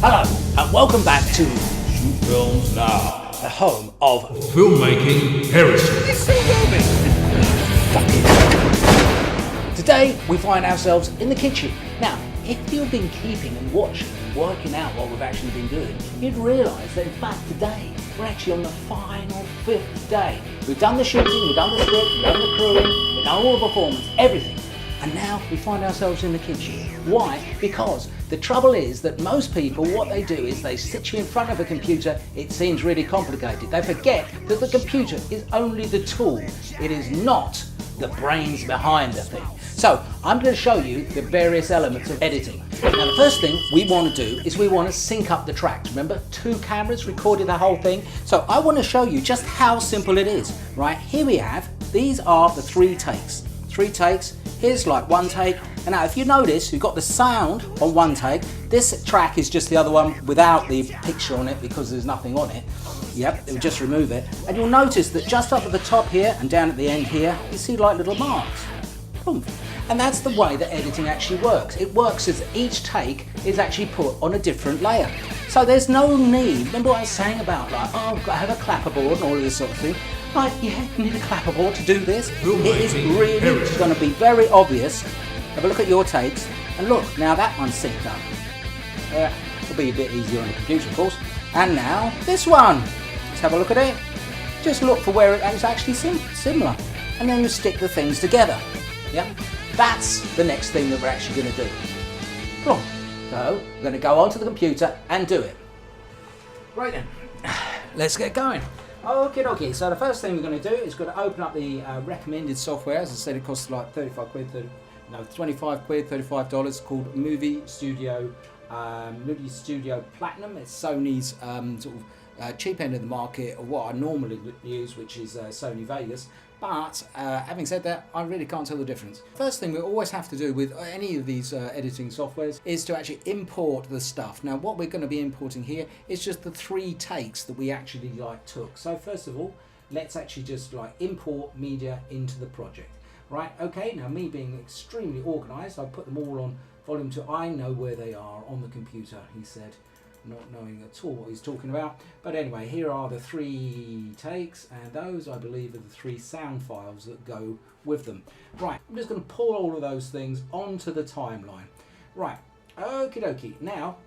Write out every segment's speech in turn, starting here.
Hello, and welcome back to ShootFilmsNow, the home of filmmaking heresy. It's still moving. Fuck it. Today, we find ourselves in the kitchen. Now, if you've been keeping and watching and working out what we've actually been doing, you'd realise that in fact today, we're actually on the final 5th day. We've done the shooting, we've done the script, we've done the crewing, we've done all the performance, everything. And now we find ourselves in the kitchen. Why? Because the trouble is that most people, what they do is they sit you in front of a computer, it seems really complicated. They forget that the computer is only the tool. It is not the brains behind the thing. So I'm going to show you the various elements of editing. Now the first thing we want to do is we want to sync up the tracks. Remember, 2 cameras recorded the whole thing. So I want to show you just how simple it is. Right, here we have, these are the 3 takes. 3 takes, here's like 1 take, and now if you notice, you've got the sound on 1 take. This track is just the other one without the picture on it because there's nothing on it. Yep, it will just remove it. And you'll notice that just up at the top here and down at the end here, you see like little marks. Boom. And that's the way that editing actually works. It works as each take is actually put on a different layer. So there's no need, remember what I was saying about like, oh, I've got to have a clapperboard and all of this sort of thing. Like, yeah, you need a clapperboard to do this. It is really going to be very obvious. Have a look at your takes, and look, now that one's synced up. It'll be a bit easier on the computer, of course. And now this one. Let's have a look at it. Just look for where it is actually similar, and then you stick the things together. Yeah, that's the next thing that we're actually going to do. Cool. So we're going to go onto the computer and do it. Right then, let's get going. Okie dokie, so the first thing we're going to do is going to open up the recommended software. As I said, it costs like 35 quid, 25 quid, $35, called Movie Studio Platinum. It's Sony's sort of cheap end of the market of what I normally would use, which is Sony Vegas. But having said that, I really can't tell the difference. First thing we always have to do with any of these editing softwares is to actually import the stuff. Now what we're going to be importing here is just the 3 takes that we actually took. So first of all, let's actually just import media into the project. Right, okay, now me being extremely organised, I put them all on volume 2. I know where they are on the computer, he said, not knowing at all what he's talking about. But anyway, here are the 3 takes, and those I believe are the 3 sound files that go with them. Right, I'm just going to pull all of those things onto the timeline. Right, okie dokie. Now,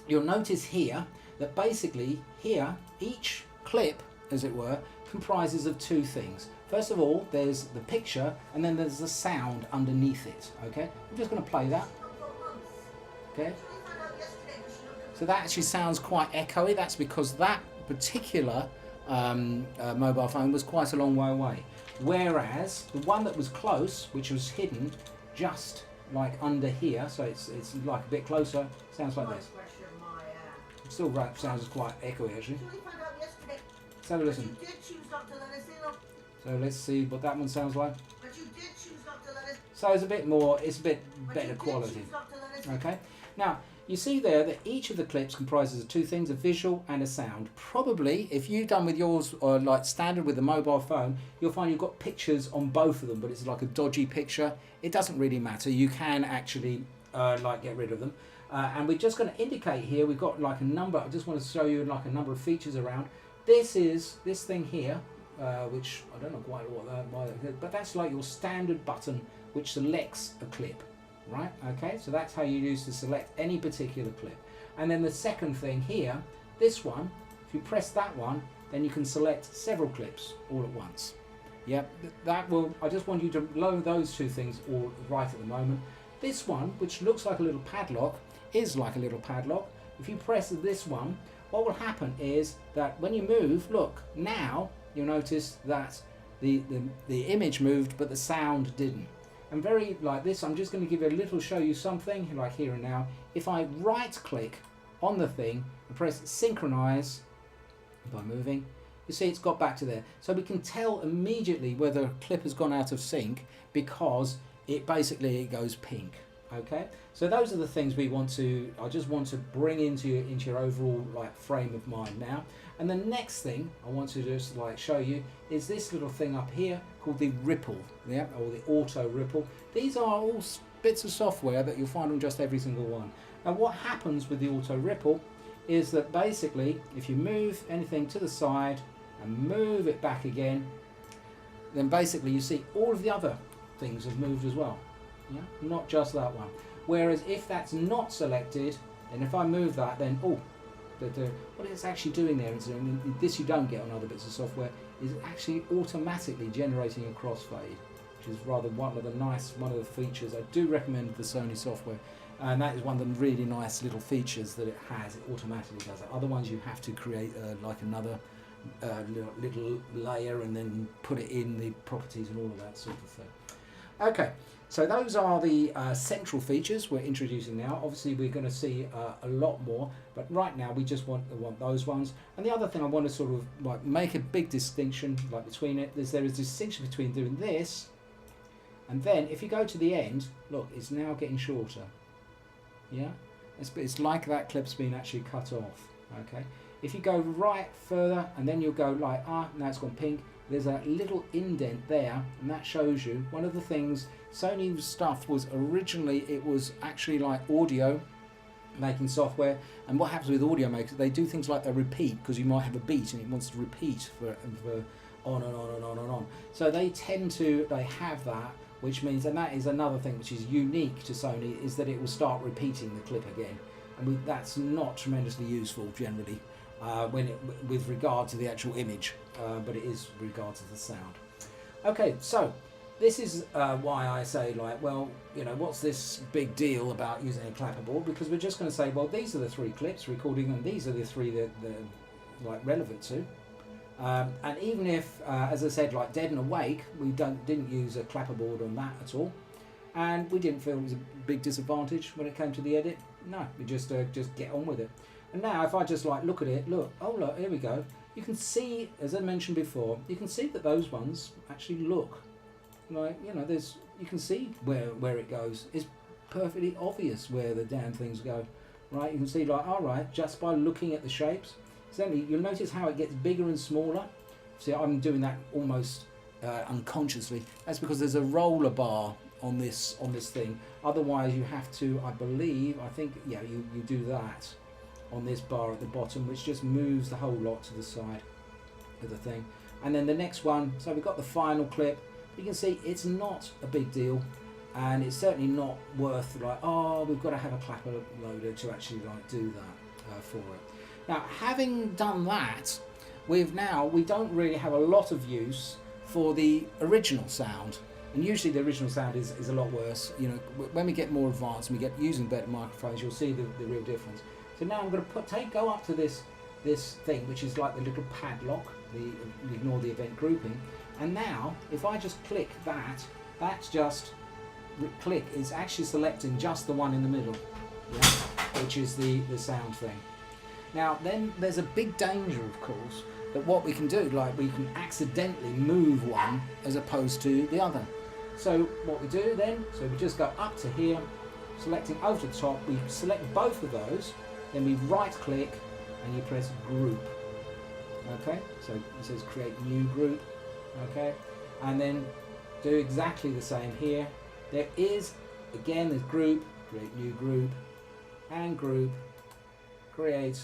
you'll notice here that basically here, each clip, as it were, comprises of 2 things. First of all, there's the picture, and then there's the sound underneath it, okay? I'm just going to play that, okay? So that actually sounds quite echoey. That's because that particular mobile phone was quite a long way away. Whereas the one that was close, which was hidden just like under here, so it's like a bit closer, sounds like this. Still sounds quite echoey actually. So listen. So let's see what that one sounds like. So it's a bit more, it's a bit better quality. Okay. Now, you see there that each of the clips comprises of 2 things, a visual and a sound. Probably, if you've done with yours or like standard with the mobile phone, you'll find you've got pictures on both of them, but it's like a dodgy picture. It doesn't really matter. You can actually get rid of them. And we're just going to indicate here, we've got like a number. I just want to show you like a number of features around. This is this thing here, which I don't know quite what that, but that's like your standard button which selects a clip. Right, okay, so that's how you use to select any particular clip. And then the second thing here, this one, if you press that one, then you can select several clips all at once. Yep, that will, I just want you to load those 2 things all right at the moment. This one, which looks like a little padlock, is like a little padlock. If you press this one, what will happen is that when you move, look, now you'll notice that the image moved, but the sound didn't. And very like this, I'm just going to give you a little show you something like here and now. If I right click on the thing and press synchronize by moving, you see it's got back to there. So we can tell immediately whether a clip has gone out of sync because it basically goes pink. Okay, so those are the things we want to, I just want to bring into your overall frame of mind now. And the next thing I want to just show you is this little thing up here called the ripple, yeah, or the auto ripple. These are all bits of software that you'll find on just every single one. And what happens with the auto ripple is that basically if you move anything to the side and move it back again, then basically you see all of the other things have moved as well, yeah? Not just that one. Whereas if that's not selected, then if I move that, then what it's actually doing there is, and this you don't get on other bits of software, is actually automatically generating a crossfade, which is rather one of the features. I do recommend the Sony software, and that is one of the really nice little features that it has. It automatically does it. Other ones you have to create like another little layer and then put it in the properties and all of that sort of thing. Okay, so those are the central features we're introducing now. Obviously we're going to see a lot more, but right now we just want those ones. And the other thing I want to sort of like make a big distinction like between it is there is a distinction between doing this, and then if you go to the end, look, it's now getting shorter. Yeah, it's like that clip's been actually cut off. Okay, if you go right further and then you'll go like, now it's gone pink, there's a little indent there, and that shows you one of the things. Sony's stuff was originally, it was actually like audio making software, and what happens with audio makers, they do things like they repeat, because you might have a beat and it wants to repeat for on and on and on and on. So they have that, which means, and that is another thing which is unique to Sony, is that it will start repeating the clip again, and that's not tremendously useful generally with regard to the actual image, but it is with regard to the sound. Okay, so this is why I say, like, well, you know, what's this big deal about using a clapperboard? Because we're just going to say, well, these are the 3 clips recording, and these are the 3 that they're like relevant to. And even if, as I said, like Dead and Awake, we didn't use a clapperboard on that at all, and we didn't feel it was a big disadvantage when it came to the edit. No, we just get on with it. And now, if I just like look at it, look, here we go. You can see, as I mentioned before, you can see that those ones actually look like, you know, you can see where it goes. It's perfectly obvious where the damn things go, right? You can see, like, all right, just by looking at the shapes. Certainly, you'll notice how it gets bigger and smaller. See, I'm doing that almost unconsciously. That's because there's a roller bar on this thing. Otherwise, you have to, I think, yeah, you do that on this bar at the bottom, which just moves the whole lot to the side of the thing. And then the next one, so we've got the final clip. You can see it's not a big deal, and it's certainly not worth like, oh, we've got to have a clapper loader to actually like do that for it. Now, having done that, we don't really have a lot of use for the original sound, and usually the original sound is a lot worse. You know, when we get more advanced and we get using better microphones, you'll see the real difference. So now I'm going to go up to this thing, which is like the little padlock, ignore the event grouping, and now if I just click that's just click is actually selecting just the one in the middle, yeah, which is the sound thing. Now then there's a big danger, of course, that what we can do, like we can accidentally move one as opposed to the other. So what we do then, so we just go up to here, selecting over the top, we select both of those, then we right click and you press group. Okay, so it says create new group. Okay, and then do exactly the same here. There is, again, there's group, create new group, and group, create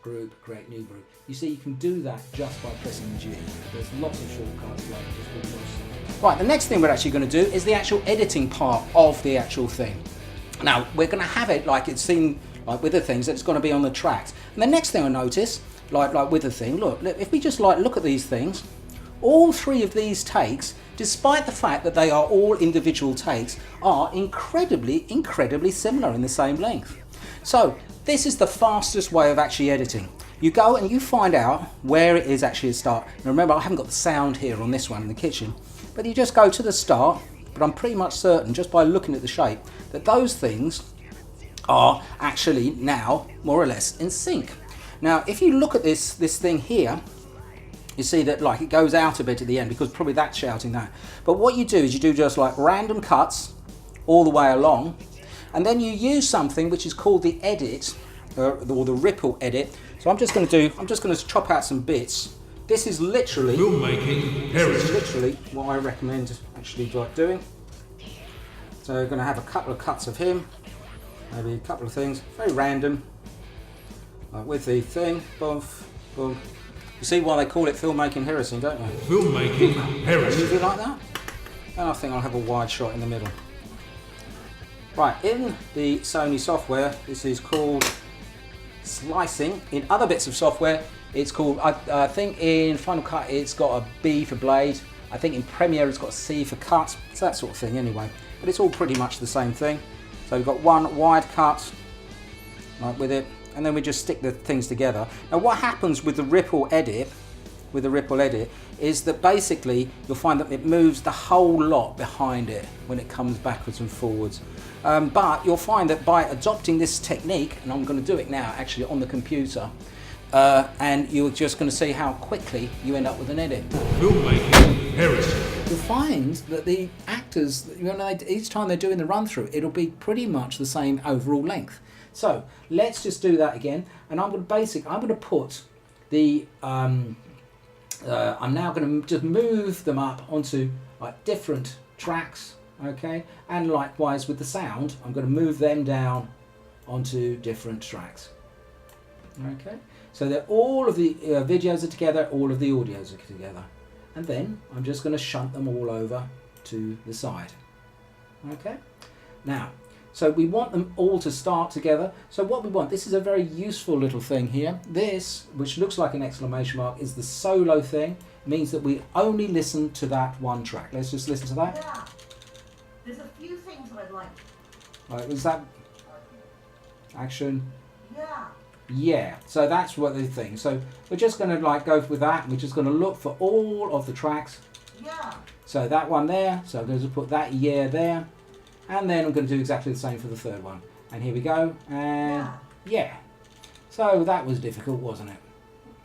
group, create new group. You see, you can do that just by pressing G. There's lots of shortcuts like just with this. Right, the next thing we're actually going to do is the actual editing part of the actual thing. Now, we're going to have it like it's seen like with the things that it's going to be on the tracks. And the next thing I notice, like with the thing, look, if we just like look at these things, all 3 of these takes, despite the fact that they are all individual takes, are incredibly similar in the same length. So this is the fastest way of actually editing. You go and you find out where it is actually a start. Now remember, I haven't got the sound here on this one in the kitchen, but you just go to the start, but I'm pretty much certain just by looking at the shape that those things are actually now more or less in sync. Now if you look at this thing here, you see that like it goes out a bit at the end because probably that's shouting that. But what you do is you do just like random cuts all the way along, and then you use something which is called the edit or the ripple edit. So I'm just going to chop out some bits. This is literally what I recommend actually doing. So we're going to have a couple of cuts of him, maybe a couple of things, very random, like with the thing, boom, boom. You see why they call it filmmaking heresy, don't you? Filmmaking heresy. Movie like that? And I think I'll have a wide shot in the middle. Right, in the Sony software, this is called slicing. In other bits of software, it's called, I think in Final Cut it's got a B for blade. I think in Premiere it's got a C for cut. It's that sort of thing anyway. But it's all pretty much the same thing. So we've got one wide cut, like with it, and then we just stick the things together. Now what happens with the ripple edit, is that basically you'll find that it moves the whole lot behind it when it comes backwards and forwards. But you'll find that by adopting this technique, and I'm going to do it now actually on the computer, and you're just going to see how quickly you end up with an edit. Filmmaking heresy. You'll find that the actors, you know, each time they're doing the run through, it'll be pretty much the same overall length. So let's just do that again, and I'm going to put the I'm now going to just move them up onto like different tracks, okay, and likewise with the sound I'm going to move them down onto different tracks, okay, so that all of the videos are together, all of the audios are together, and then I'm just going to shunt them all over to the side, okay. Now so we want them all to start together. So what we want, this is a very useful little thing here. This, which looks like an exclamation mark, is the solo thing. It means that we only listen to that one track. Let's just listen to that. Yeah. There's a few things I'd like. Right, was that action? Yeah. Yeah, so that's what the thing. So we're just going to like go with that. And we're just going to look for all of the tracks. Yeah. So that one there. So I'm going to put that yeah there. And then I'm going to do exactly the same for the third one. And here we go. And yeah. So that was difficult, wasn't it?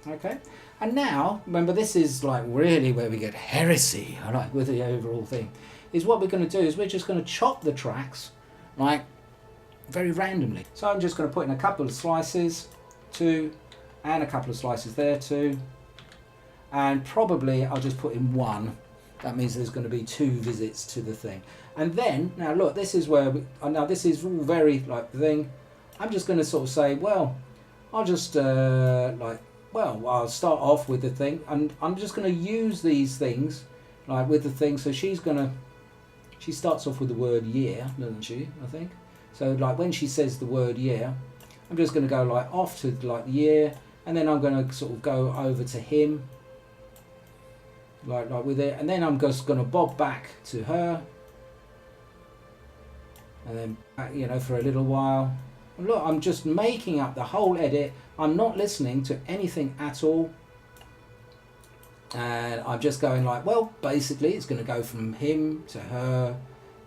Okay. And now, remember, this is like really where we get heresy, like with the overall thing. Is what we're going to do is we're just going to chop the tracks, like very randomly. So I'm just going to put in a couple of slices, 2, and a couple of slices there, 2. And probably I'll just put in 1. That means there's going to be 2 visits to the thing. And then, now look, this is where, now this is all very like the thing. I'm just going to sort of say, well, I'll just I'll start off with the thing. And I'm just going to use these things, like with the thing. So she starts off with the word yeah, doesn't she, I think. So like when she says the word yeah, I'm just going to go like off to like yeah. And then I'm going to sort of go over to him. Like with it, and then I'm just going to bob back to her, and then you know, for a little while. And look, I'm just making up the whole edit. I'm not listening to anything at all, and I'm just going like, well, basically it's going to go from him to her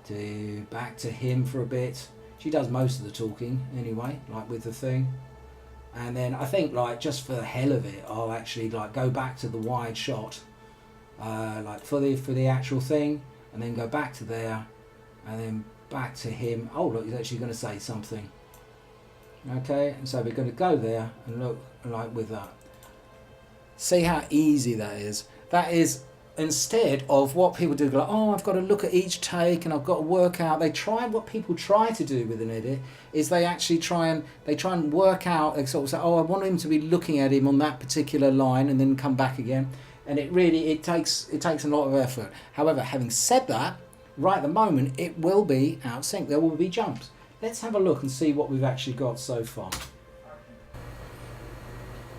to back to him for a bit. She does most of the talking anyway, like with the thing. And then I think like just for the hell of it, I'll actually like go back to the wide shot. Like for the actual thing, and then go back to there, and then back to him. Oh look, he's actually going to say something. Okay, and so we're going to go there and look like with that. See how easy that is. That is instead of what people do, like, oh, I've got to look at each take and I've got to work out. What people try to do with an edit is they actually try and work out. They sort of say, oh, I want him to be looking at him on that particular line, and then come back again. And it takes a lot of effort. However, having said that, right at the moment it will be out of sync. There will be jumps. Let's have a look and see what we've actually got so far.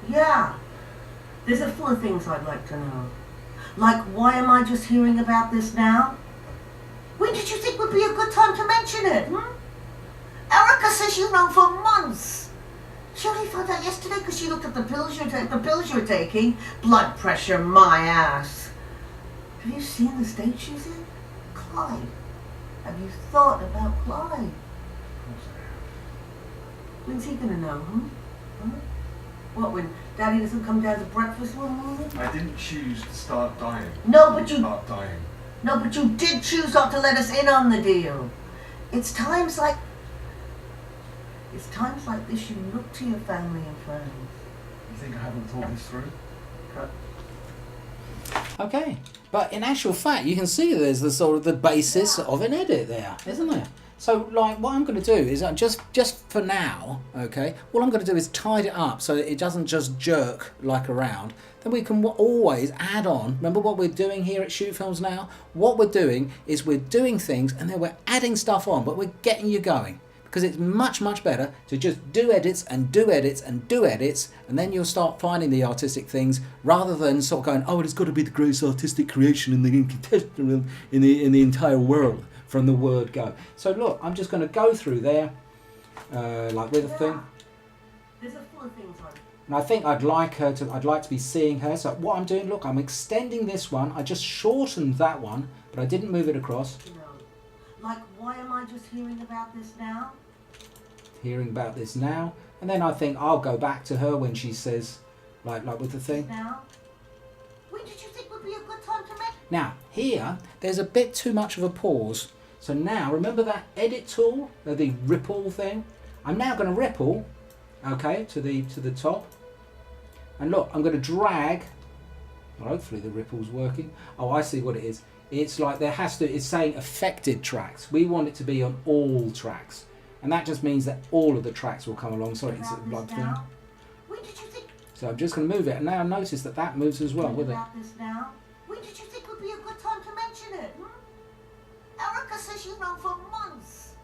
Yeah. There's a few things I'd like to know. Like, why am I just hearing about this now? When did you think would be a good time to mention it? Erica says you've known for months. She only found out yesterday because she looked at the pills you're taking. Blood pressure, my ass. Have you seen the state she's in? Clyde. Have you thought about Clyde? When's he gonna know, huh? What, when Daddy doesn't come down to breakfast one morning? I didn't choose to start dying. No, but you... Start dying. No, but you did choose not to let us in on the deal. It's times like this you look to your family and friends. You think I haven't thought this through? Cut. Okay, but in actual fact, you can see there's the sort of the basis of an edit there, isn't there? So, like, what I'm going to do is just for now, okay, all I'm going to do is tidy it up so that it doesn't just jerk like around. Then we can always add on. Remember what we're doing here at Shoot Films Now? What we're doing is we're doing things and then we're adding stuff on, but we're getting you going. Because it's much, much better to just do edits and do edits and do edits, and then you'll start finding the artistic things rather than sort of going, oh, it's got to be the greatest artistic creation in the entire world from the word go. So look, I'm just going to go through there, like with a thing. There's a full of things on. And I think I'd like to be seeing her. So what I'm doing, look, I'm extending this one. I just shortened that one, but I didn't move it across. Like, why am I just hearing about this now? Hearing about this now. And then I think I'll go back to her when she says, like with the thing. Now? When did you think would be a good time to make? Now, here, there's a bit too much of a pause. So now, remember that edit tool, the ripple thing? I'm now going to ripple, okay, to the top. And look, I'm going to drag. Well, hopefully the ripple's working. Oh, I see what it is. It's like it's saying affected tracks. We want it to be on all tracks. And that just means that all of the tracks will come along. Sorry, it's a blood thing. When did you think? So I'm just going to move it. And now notice that moves as well, with it. About this now? When did you think would be a good time to mention it? Erica says you've known for months.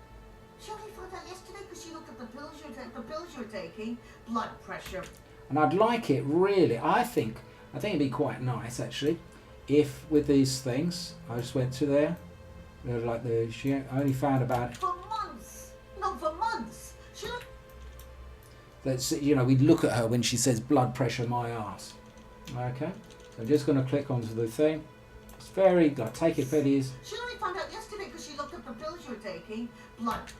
She only found out yesterday because she looked at the pills you're taking, blood pressure. And I'd like it really. I think it'd be quite nice actually, if with these things I just went to there, like she only found about it. For months, no, for months. Let's we look at her when she says blood pressure my ass. Okay, so I'm just going to click onto the thing. It's very take it for it is. She only found out yesterday because she looked at the pills you're taking, blood.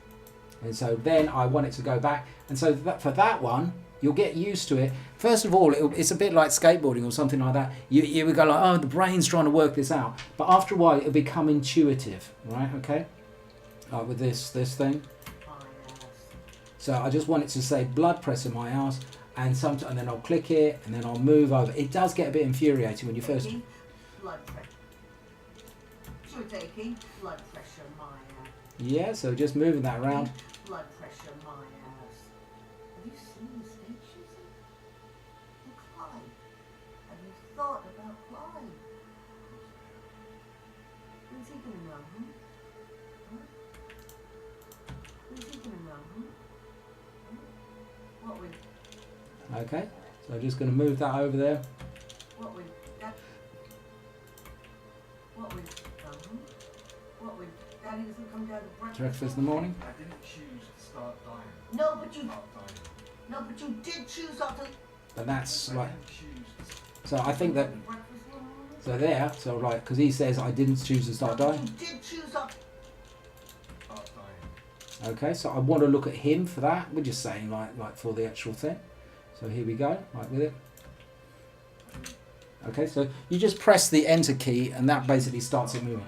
And so then I want it to go back, and so for that one. You'll get used to it. First of all, it's a bit like skateboarding or something like that. You would go like, oh, the brain's trying to work this out. But after a while, it'll become intuitive, right? Okay? Like with this thing. So I just want it to say blood pressure my ass, and then I'll click it, and then I'll move over. It does get a bit infuriating when you first... Blood pressure. You're taking blood pressure my ass. Yeah, so just moving that around. Blood pressure my ass. Have you seen the state she's in? And Clyde. Have you thought about Clyde? When's he gonna know, When's he gonna know, What with? Okay, so I'm just going to move that over there. What with that? What with? What with? Daddy doesn't come down to Breakfast in the morning. I didn't choose to start dying. No, but you. Start dying. No, but you did choose not to. But that's I like... didn't choose to So I think that... Breakfast in the morning? So there, so like, because he says I didn't choose to start No, but dying. you did choose not. start dying. Okay, so I want to look at him for that. We're just saying like for the actual thing. So here we go, right with it. Okay, so you just press the enter key and that basically starts it moving.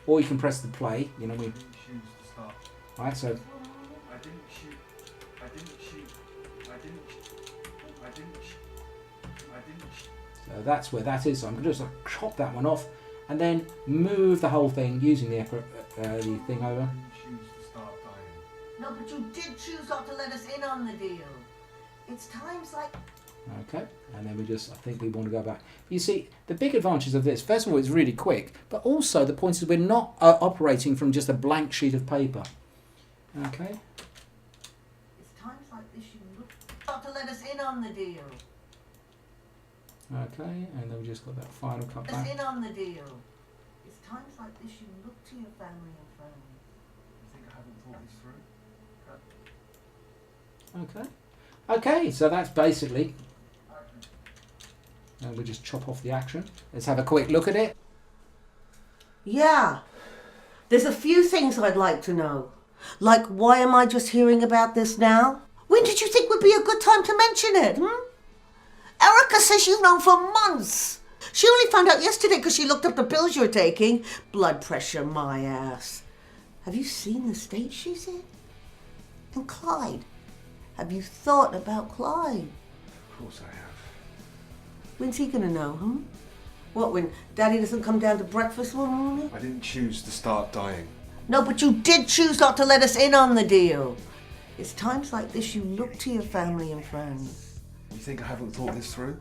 Or you can press the play, I didn't choose to start. right? So I didn't shoot. I didn't shoot. I didn't. I didn't. I didn't. so that's where that is. So I'm going to just chop that one off and then move the whole thing using the thing over. I didn't choose to start dying. No, but you did choose not to let us in on the deal. It's times like. Okay, and then I think we want to go back. You see, the big advantage of this, first of all, it's really quick, but also the point is we're not operating from just a blank sheet of paper. Okay. It's times like this you look not to let us in on the deal. Okay, and then we just got that final cut Let us back. in on the deal. It's times like this you look to your family and friends. You think I haven't thought this through? Okay. Okay, so that's basically... And we just chop off the action. Let's have a quick look at it. Yeah. There's a few things I'd like to know. Like, why am I just hearing about this now? When did you think would be a good time to mention it, Erica says you've known for months. She only found out yesterday because she looked up the pills you're taking. Blood pressure, my ass. Have you seen the state she's in? And Clyde. Have you thought about Clyde? Of course I have. When's he gonna know, What, when Daddy doesn't come down to breakfast one morning? I didn't choose to start dying. No, but you did choose not to let us in on the deal. It's times like this you look to your family and friends. You think I haven't thought this through?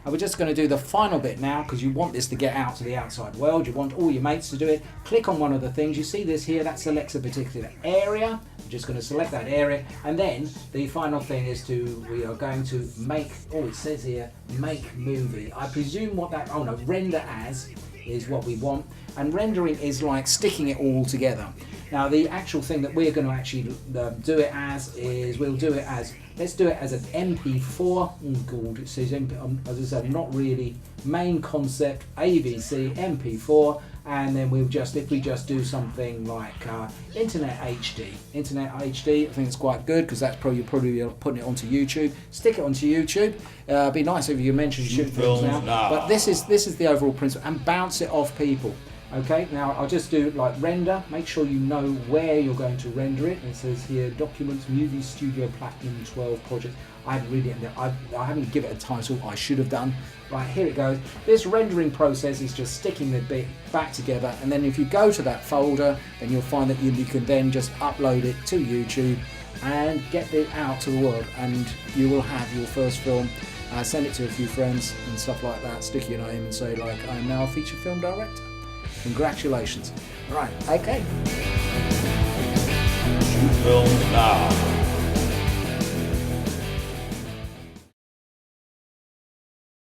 And we're just going to do the final bit now because you want this to get out to the outside world. You want all your mates to do it. Click on one of the things. You see this here, that selects a particular area. We're just going to select that area. And then the final thing is we are going to make, it says here, make movie. I presume render as is what we want. And rendering is like sticking it all together. Now the actual thing that we're going to actually do it as is, let's do it as an MP4. Oh god, it says MP, as I said, not really main concept, AVC, MP4, and then if we just do something like Internet HD. Internet HD, I think it's quite good because that's probably putting it onto YouTube. Stick it onto YouTube. It'd be nice if you mentioned ShootFilmsNow. But this is the overall principle, and bounce it off people. Okay, now I'll just do like render. Make sure you know where you're going to render it. It says here Documents Movie Studio Platinum 12 Project. I haven't really, I haven't given it a title. I should have done. Right, here it goes. This rendering process is just sticking the bit back together, and then if you go to that folder, then you'll find that you can then just upload it to YouTube and get it out to the world, and you will have your first film. Send it to a few friends and stuff like that. Stick your name and say like, I'm now a feature film director. Congratulations. Right, okay. ShootFilmsNow.